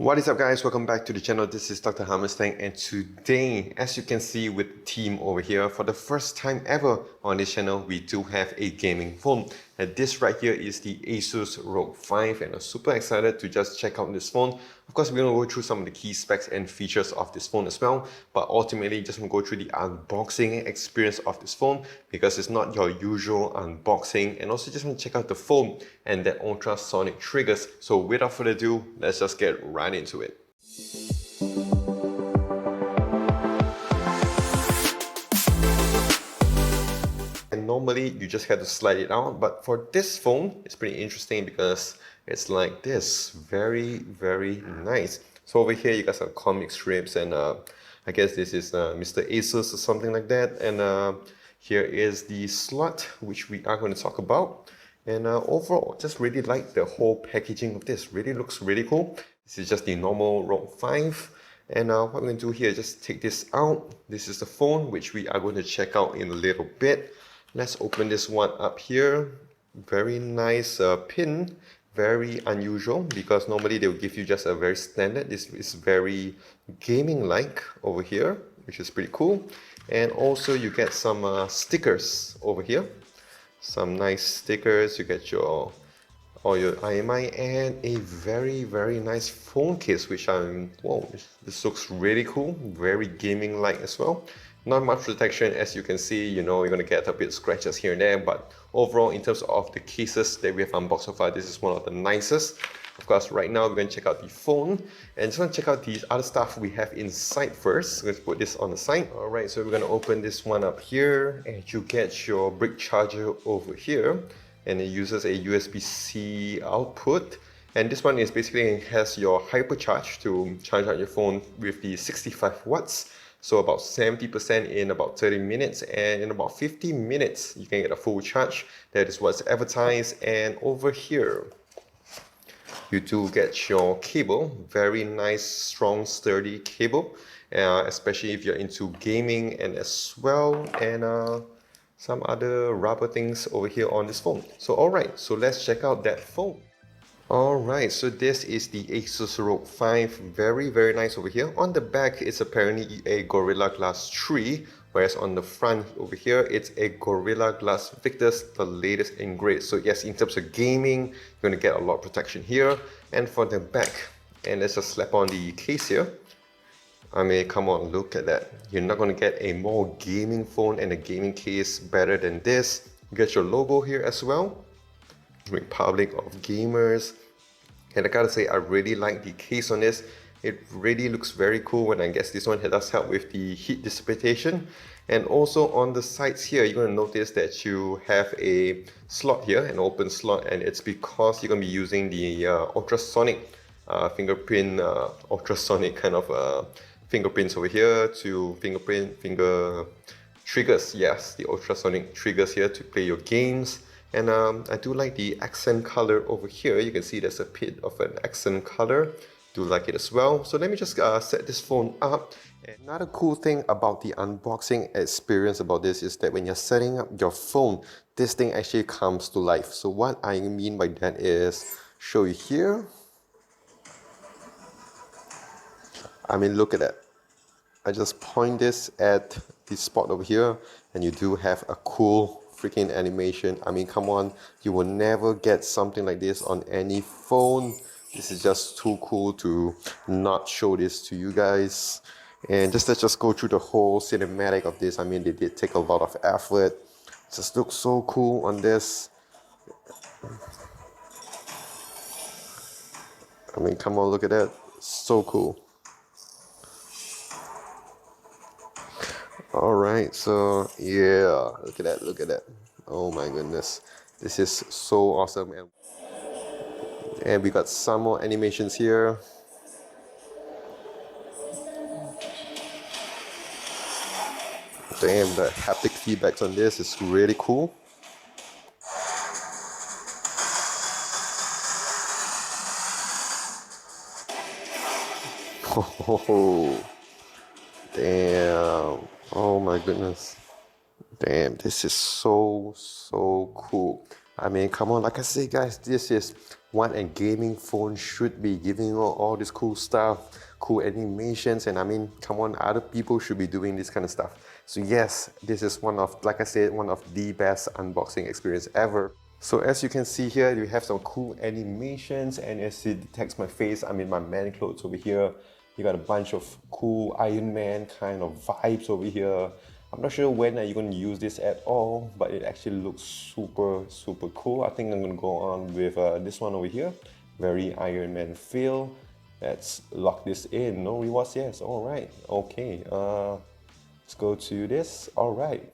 What is up guys, welcome back to the channel. This is Dr. Hammerstein, and today, as you can see with the team over here, for the first time ever on this channel, we do have a gaming phone. And this right here is the ASUS ROG 5, and I'm super excited to just check out this phone. Of course, we're going to go through some of the key specs and features of this phone as well, but ultimately just want to go through the unboxing experience of this phone because it's not your usual unboxing, and also just want to check out the phone and that ultrasonic triggers. So without further ado, let's just get right into it. And normally you just have to slide it out, but for this phone it's pretty interesting because it's like this, very nice. So over here you got some comic strips, and I guess this is Mr. ASUS or something like that, and here is the slot which we are going to talk about. And overall, just really like the whole packaging of this. Really looks really cool. This is just the normal ROG 5. And what we're going to do here is just take this out. This is the phone, which we are going to check out in a little bit. Let's open this one up here. Very nice pin. Very unusual because normally they will give you just a very standard. This is very gaming-like over here, which is pretty cool. And also you get some stickers over here. Some nice stickers. You get all your IMI and a very nice phone case, which whoa, this looks really cool, very gaming like as well. Not much protection, as you can see. You know, you're gonna get a bit scratches here and there, but overall in terms of the cases that we have unboxed so far, this is one of the nicest. Of course, right now we're going to check out the phone and just want to check out the other stuff we have inside first. Let's put this on the side. Alright, so we're going to open this one up here, and you get your brick charger over here, and it uses a USB-C output. And this one is basically has your HyperCharge to charge out your phone with the 65 watts. So about 70% in about 30 minutes, and in about 50 minutes you can get a full charge. That is what's advertised. And over here you do get your cable, very nice, strong, sturdy cable, especially if you're into gaming, and as well, and some other rubber things over here on this phone. So alright, so let's check out that phone. Alright, so this is the ASUS ROG 5, very nice over here. On the back, it's apparently a Gorilla Glass 3, whereas on the front over here, it's a Gorilla Glass Victus, the latest in grade. So yes, in terms of gaming, you're going to get a lot of protection here. And for the back, and let's just slap on the case here. I mean, come on, look at that. You're not going to get a more gaming phone and a gaming case better than this. You get your logo here as well, Republic of Gamers. And I gotta say, I really like the case on this. It really looks very cool, and I guess this one does help with the heat dissipation. And also on the sides here, you're gonna notice that you have a slot here, an open slot, and it's because you're gonna be using the ultrasonic fingerprint, ultrasonic kind of fingerprints over here to finger triggers. Yes, the ultrasonic triggers here to play your games. And I do like the accent color over here. You can see there's a bit of an accent color. Do like it as well. So let me just set this phone up. Another cool thing about the unboxing experience about this is that when you're setting up your phone, this thing actually comes to life. So what I mean by that is, show you here. I mean, look at that. I just point this at the spot over here, and you do have a cool freaking animation. I mean, come on, you will never get something like this on any phone. This is just too cool to not show this to you guys. And let's just go through the whole cinematic of this. I mean, they did take a lot of effort. It just looks so cool on this. I mean, come on, look at that. So cool. Alright, so yeah, look at that. Oh my goodness, this is so awesome. And we got some more animations here. Damn, the haptic feedbacks on this is really cool. Oh, damn. Oh my goodness. Damn, this is so cool. I mean, come on, like I say guys, this is what a gaming phone should be, giving you all this cool stuff, cool animations, and I mean, come on, other people should be doing this kind of stuff. So yes, this is one of, like I said, one of the best unboxing experience ever. So as you can see here, you have some cool animations, and as it detects my face, I'm in my man clothes over here. You got a bunch of cool Iron Man kind of vibes over here. I'm not sure when are you going to use this at all, but it actually looks super cool. I think I'm going to go on with this one over here. Very Iron Man feel. Let's lock this in. No rewards, yes. All right. Okay. Let's go to this. All right.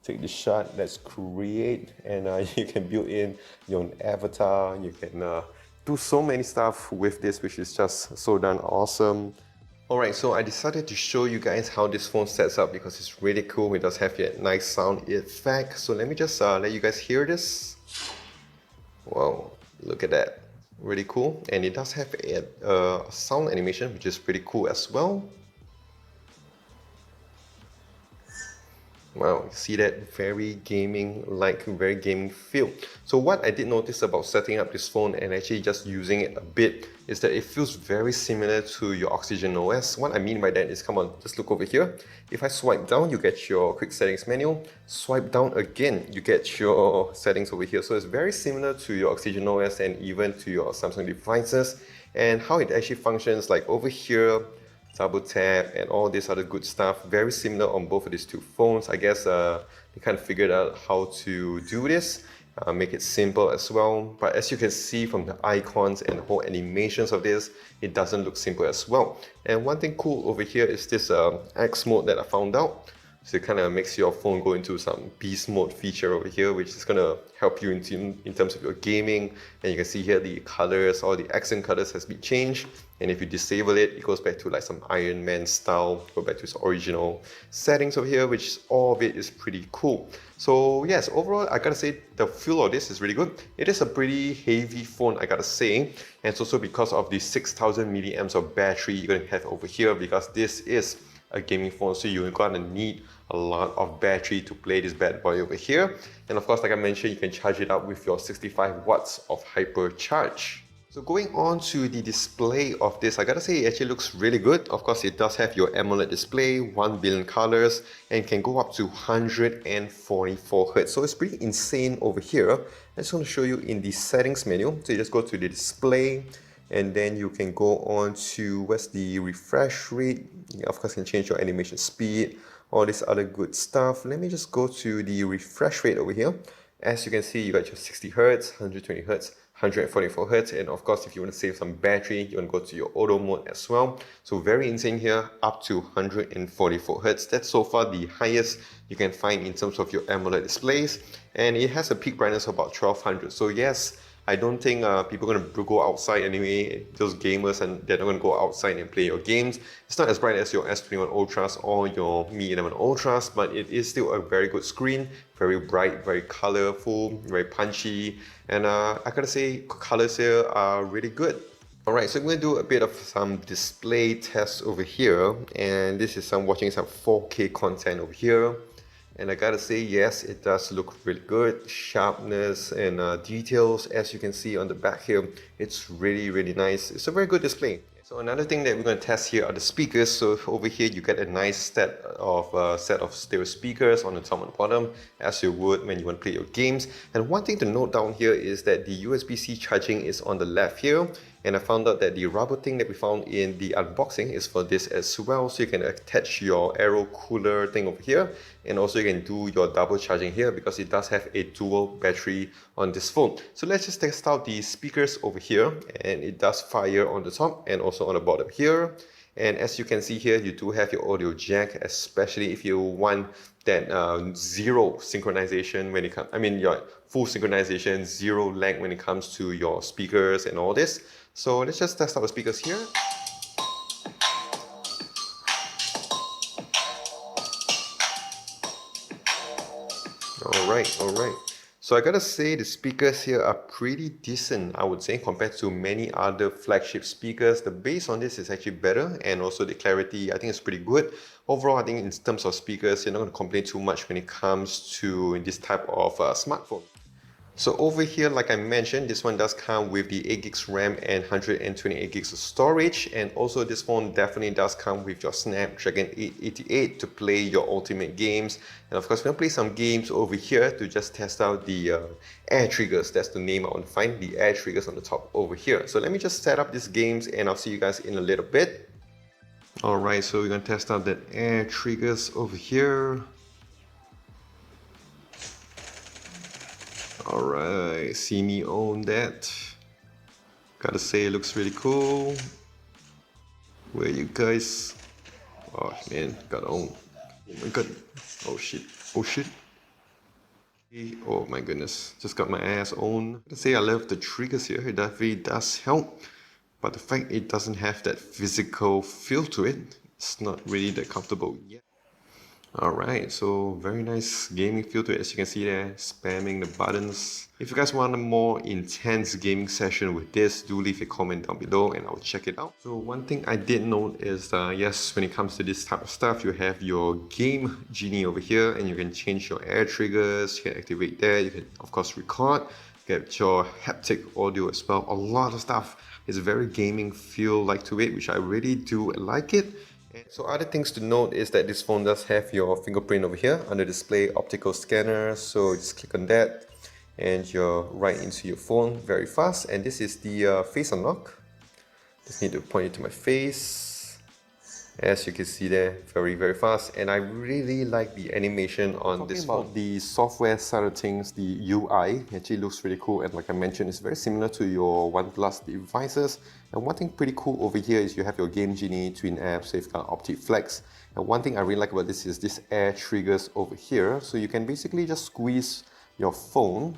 Take the shot. Let's create, and you can build in your own avatar. You can do so many stuff with this, which is just so darn awesome. Alright, so I decided to show you guys how this phone sets up because it's really cool. It does have a nice sound effect. So let me just let you guys hear this. Wow, look at that. Really cool. And it does have a sound animation, which is pretty cool as well. Wow, you see that very gaming-like, very gaming feel. So what I did notice about setting up this phone and actually just using it a bit is that it feels very similar to your Oxygen OS. What I mean by that is, come on, just look over here. If I swipe down, you get your quick settings menu. Swipe down again, you get your settings over here. So it's very similar to your Oxygen OS and even to your Samsung devices. And how it actually functions, like over here, double tap and all this other good stuff, very similar on both of these two phones. I guess they kind of figured out how to do this, make it simple as well. But as you can see from the icons and the whole animations of this, it doesn't look simple as well. And one thing cool over here is this X mode that I found out. So it kind of makes your phone go into some beast mode feature over here, which is going to help you in terms of your gaming. And you can see here the colors, all the accent colors has been changed. And if you disable it, it goes back to like some Iron Man style, go back to its original settings over here, which all of it is pretty cool. So yes, overall, I gotta say the feel of this is really good. It is a pretty heavy phone, I gotta say. And it's also because of the 6000 milliamps of battery you're gonna have over here, because this is a gaming phone, so you're gonna need a lot of battery to play this bad boy over here. And of course, like I mentioned, you can charge it up with your 65 watts of HyperCharge. So going on to the display of this, I gotta say it actually looks really good. Of course, it does have your AMOLED display, 1 billion colors, and can go up to 144 Hz. So it's pretty insane over here. I just want to show you in the settings menu. So you just go to the display, and then you can go on to what's the refresh rate. You of course can change your animation speed, all this other good stuff. Let me just go to the refresh rate over here. As you can see, you got your 60 Hz, 120 Hz, 144 Hz, and of course if you want to save some battery, you want to go to your auto mode as well. So very insane here, up to 144 Hz. That's so far the highest you can find in terms of your AMOLED displays, and it has a peak brightness of about 1200. So yes, I don't think people are going to go outside anyway, those gamers, and they're not going to go outside and play your games. It's not as bright as your S21 Ultras or your Mi 11 Ultras, but it is still a very good screen, very bright, very colorful, very punchy, and I gotta say, colors here are really good. Alright, so I'm going to do a bit of some display tests over here, and this is watching some 4K content over here. And I gotta say, yes, it does look really good. Sharpness and details, as you can see on the back here, it's really nice. It's a very good display. So another thing that we're going to test here are the speakers. So over here you get a nice set of stereo speakers on the top and bottom, as you would when you want to play your games. And one thing to note down here is that the USB-C charging is on the left here. And I found out that the rubber thing that we found in the unboxing is for this as well. So you can attach your aero cooler thing over here, and also you can do your double charging here because it does have a dual battery on this phone. So let's just test out the speakers over here, and it does fire on the top and also on the bottom here. And as you can see here, you do have your audio jack, especially if you want that zero synchronization when it comes, your full synchronization, zero lag when it comes to your speakers and all this. So let's just test out the speakers here. Alright. So I gotta say the speakers here are pretty decent, I would say, compared to many other flagship speakers. The bass on this is actually better, and also the clarity, I think it's pretty good. Overall, I think in terms of speakers, you're not going to complain too much when it comes to this type of smartphone. So over here, like I mentioned, this one does come with the 8 gigs RAM and 128 gigs of storage. And also this phone definitely does come with your Snapdragon 888 to play your ultimate games. And of course, we're gonna play some games over here to just test out the air triggers. That's the name I want to find, the air triggers on the top over here. So let me just set up these games and I'll see you guys in a little bit. Alright, so we're gonna test out the air triggers over here. Alright, see me own that. Gotta say it looks really cool. Where you guys? Oh man, gotta own. Oh my god. Oh shit. Oh shit. Oh my goodness. Just got my ass on. Gotta say I love the triggers here. It definitely does help. But the fact it doesn't have that physical feel to it, it's not really that comfortable yet. Alright, so very nice gaming feel to it, as you can see there, spamming the buttons. If you guys want a more intense gaming session with this, do leave a comment down below and I'll check it out. So one thing I did note is, yes, when it comes to this type of stuff, you have your game GENIE over here and you can change your air triggers, you can activate that, you can of course record, get your haptic audio as well, a lot of stuff. It's a very gaming feel like to it, which I really do like it. So other things to note is that this phone does have your fingerprint over here under display optical scanner. So just click on that and you're right into your phone very fast. And this is the face unlock. Just need to point it to my face. As you can see there, very fast. And I really like the animation on this phone. The software side of things, the UI actually looks really cool, and like I mentioned, it's very similar to your OnePlus devices. And one thing pretty cool over here is you have your Game GENIE, Twin App, Safeguard, Optic Flex. And one thing I really like about this is this air triggers over here. So you can basically just squeeze your phone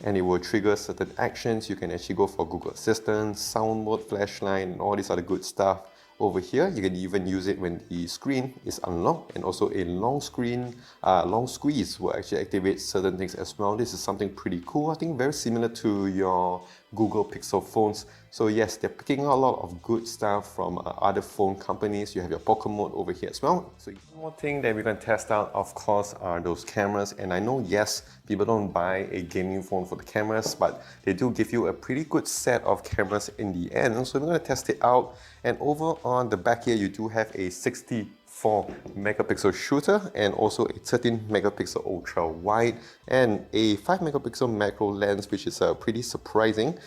and it will trigger certain actions. You can actually go for Google Assistant, sound mode, flashlight, and all this other good stuff. Over here, you can even use it when the screen is unlocked, and also a long squeeze will actually activate certain things as well. This is something pretty cool. I think very similar to your Google Pixel phones. So yes, they're picking out a lot of good stuff from other phone companies. You have your pocket mode over here as well. So one more thing that we're going to test out, of course, are those cameras. And I know, yes, people don't buy a gaming phone for the cameras, but they do give you a pretty good set of cameras in the end. So we're going to test it out. And over on the back here, you do have a 64 megapixel shooter and also a 13 megapixel ultra wide and a 5 megapixel macro lens, which is pretty surprising.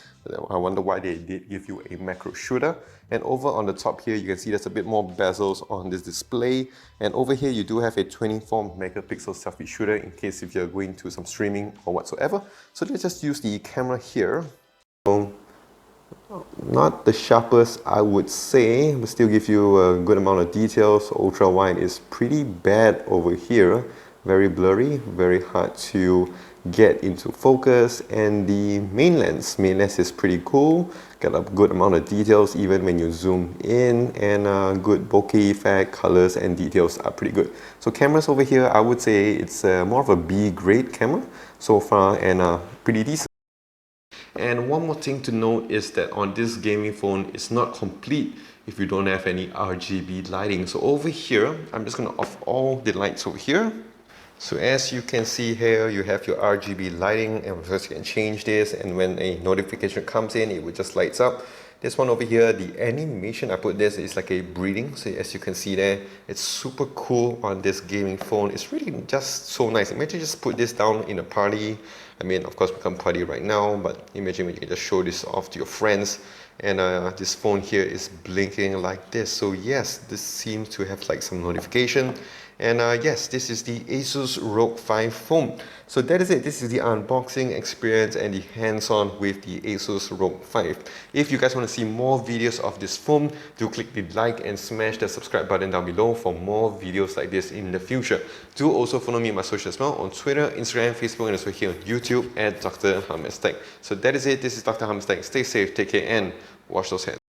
I wonder why they did give you a macro shooter. And over on the top here, you can see there's a bit more bezels on this display. And over here, you do have a 24 megapixel selfie shooter in case if you're going to some streaming or whatsoever. So let's just use the camera here. Not the sharpest, I would say, but still give you a good amount of details. Ultra wide is pretty bad over here, very blurry, very hard to get into focus. And the main lens is pretty cool, got a good amount of details even when you zoom in, and good bokeh effect, colors and details are pretty good. So cameras over here, I would say it's more of a B grade camera so far, and pretty decent. And one more thing to note is that on this gaming phone, it's not complete if you don't have any RGB lighting. So over here, I'm just going to off all the lights over here. So as you can see here, you have your RGB lighting, and first you can change this, and when a notification comes in, it will just lights up. This one over here, the animation I put this is like a breathing. So as you can see there, it's super cool on this gaming phone. It's really just so nice. Imagine just put this down in a party. I mean, of course we can't party right now, but imagine when you can just show this off to your friends. And this phone here is blinking like this. So yes, this seems to have like some notification. And yes, this is the ASUS ROG 5 phone. So that is it. This is the unboxing experience and the hands-on with the ASUS ROG 5. If you guys want to see more videos of this phone, do click the like and smash the subscribe button down below for more videos like this in the future. Do also follow me on my socials as well on Twitter, Instagram, Facebook, and also here on YouTube at Dr. Hames Tech. So that is it. This is Dr. Hames Tech. Stay safe, take care, and wash those hands.